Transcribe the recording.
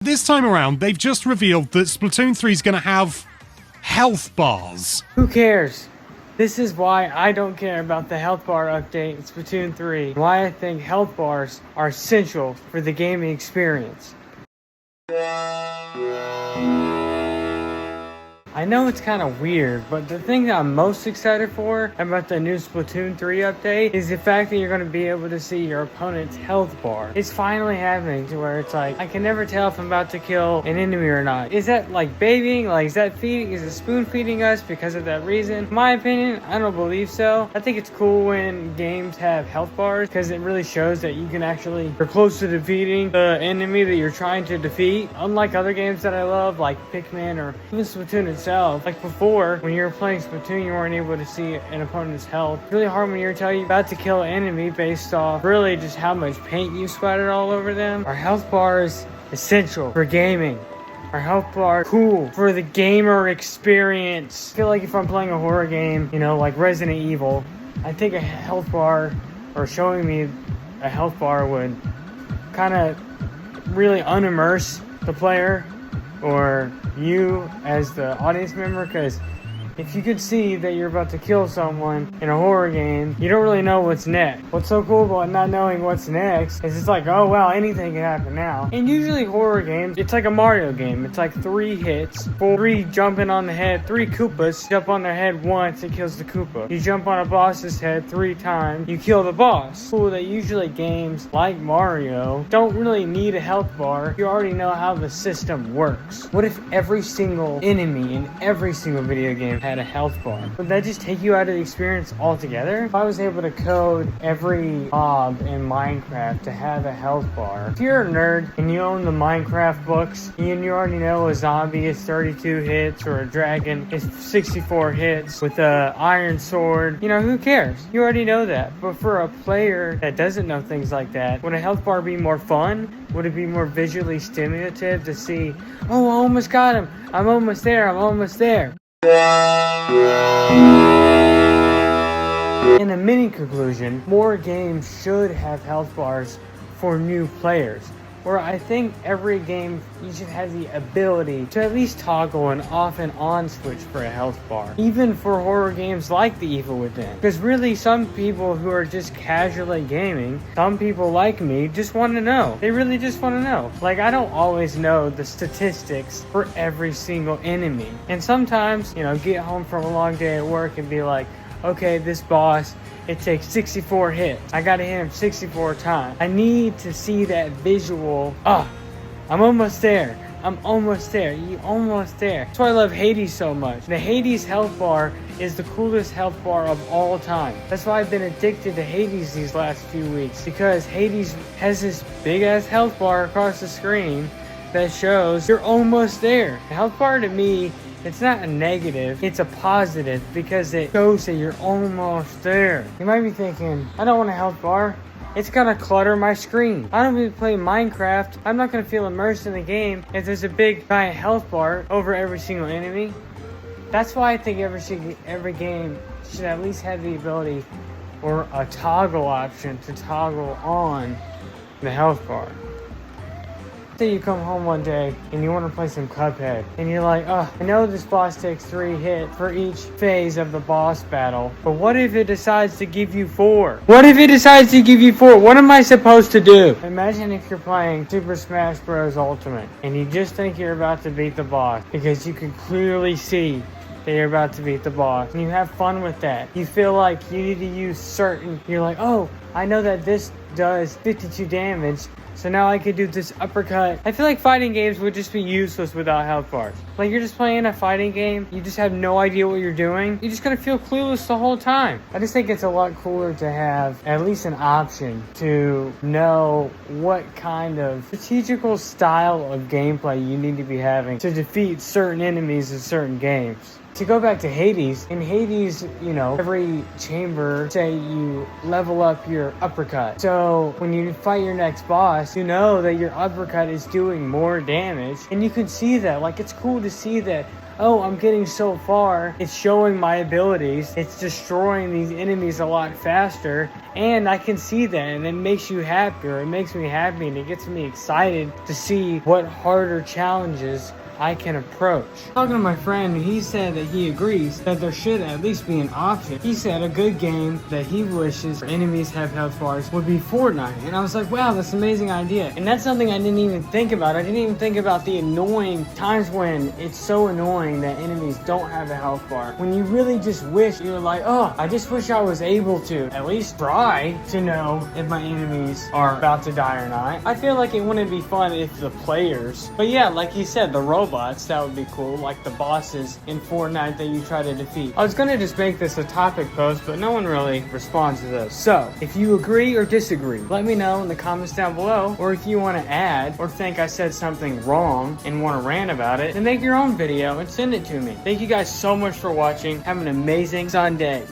This time around, they've just revealed that Splatoon 3 is going to have health bars. Who cares? This is why I don't care about the health bar update in Splatoon 3. Why I think health bars are essential for the gaming experience. I know it's kind of weird, but the thing that I'm most excited for about the new Splatoon 3 update is the fact that you're going to be able to see your opponent's health bar. It's finally happening to where it's like, I can never tell if I'm about to kill an enemy or not. Is that like babying? Like, is that feeding? Is it spoon feeding us because of that reason? In my opinion, I don't believe so. I think it's cool when games have health bars because it really shows that you can actually, you're close to defeating the enemy that you're trying to defeat. Unlike other games that I love, like Pikmin or even Splatoon itself. Like before, when you were playing Splatoon, you weren't able to see an opponent's health. It's really hard when you're telling you about to kill an enemy based off really just how much paint you splattered all over them. Our health bar is essential for gaming. Our health bar cool for the gamer experience. I feel like if I'm playing a horror game, you know, like Resident Evil, I think a health bar or showing me a health bar would kind of really unimmerse the player or you as the audience member, because if you could see that you're about to kill someone in a horror game, you don't really know what's next. What's so cool about not knowing what's next is it's like, oh wow, anything can happen now. And usually horror games, it's like a Mario game. It's like 3 hits, 3 jumping on the head, 3 Koopas jump on their head once, it kills the Koopa. You jump on a boss's head 3 times, you kill the boss. Cool that usually games like Mario don't really need a health bar. You already know how the system works. What if every single enemy in every single video game had a health bar? Would that just take you out of the experience altogether? If I was able to code every mob in Minecraft to have a health bar, if you're a nerd and you own the Minecraft books and you already know a zombie is 32 hits or a dragon is 64 hits with a iron sword, you know, who cares? You already know that. But for a player that doesn't know things like that, would a health bar be more fun? Would it be more visually stimulative to see, oh, I almost got him, I'm almost there, I'm almost there? In a mini conclusion, more games should have health bars for new players. Where I think every game you should have the ability to at least toggle an off and on switch for a health bar. Even for horror games like The Evil Within. Because really some people who are just casually gaming, some people like me just want to know. They really just want to know. Like, I don't always know the statistics for every single enemy. And sometimes, you know, get home from a long day at work and be like, okay, this boss, it takes 64 hits. I gotta hit him 64 times. I need to see that visual. I'm almost there. I'm almost there. You almost there. That's why I love Hades so much. The Hades health bar is the coolest health bar of all time. That's why I've been addicted to Hades these last few weeks. Because Hades has this big ass health bar across the screen that shows you're almost there. The health bar to me, it's not a negative, it's a positive because it shows that you're almost there. You might be thinking, I don't want a health bar. It's gonna clutter my screen. I don't even play Minecraft. I'm not gonna feel immersed in the game if there's a big giant health bar over every single enemy. That's why I think every game should at least have the ability or a toggle option to toggle on the health bar. Say you come home one day and you want to play some Cuphead and you're like, I know this boss takes 3 hits for each phase of the boss battle, but what if it decides to give you 4? What if it decides to give you 4? What am I supposed to do? Imagine if you're playing Super Smash Bros. Ultimate and you just think you're about to beat the boss because you can clearly see that you're about to beat the boss and you have fun with that. You feel like you need to use you're like, oh, I know that this does 52 damage, so now I could do this uppercut. I feel like fighting games would just be useless without health bars. Like, you're just playing a fighting game, you just have no idea what you're doing. You're just gonna feel clueless the whole time. I just think it's a lot cooler to have at least an option to know what kind of strategical style of gameplay you need to be having to defeat certain enemies in certain games. To go back to Hades, in Hades, you know, every chamber, say you level up your uppercut. So when you fight your next boss, you know that your uppercut is doing more damage. And you can see that, like, it's cool to see that, oh, I'm getting so far, it's showing my abilities, it's destroying these enemies a lot faster, and I can see that, and it makes you happier. It makes me happy, and it gets me excited to see what harder challenges I can approach. Talking to my friend, he said that he agrees that there should at least be an option. He said a good game that he wishes enemies have health bars would be Fortnite. And I was like, wow, that's an amazing idea. And that's something I didn't even think about. I didn't even think about the annoying times when it's so annoying that enemies don't have a health bar. When you really just wish, you're like, oh, I just wish I was able to at least try to know if my enemies are about to die or not. I feel like it wouldn't be fun if the players, but yeah, like he said, the robots, that would be cool, like the bosses in Fortnite that you try to defeat. I was gonna just make this a topic post, but no one really responds to those. So, if you agree or disagree, let me know in the comments down below, or if you want to add or think I said something wrong and want to rant about it, then make your own video and send it to me. Thank you guys so much for watching. Have an amazing Sunday.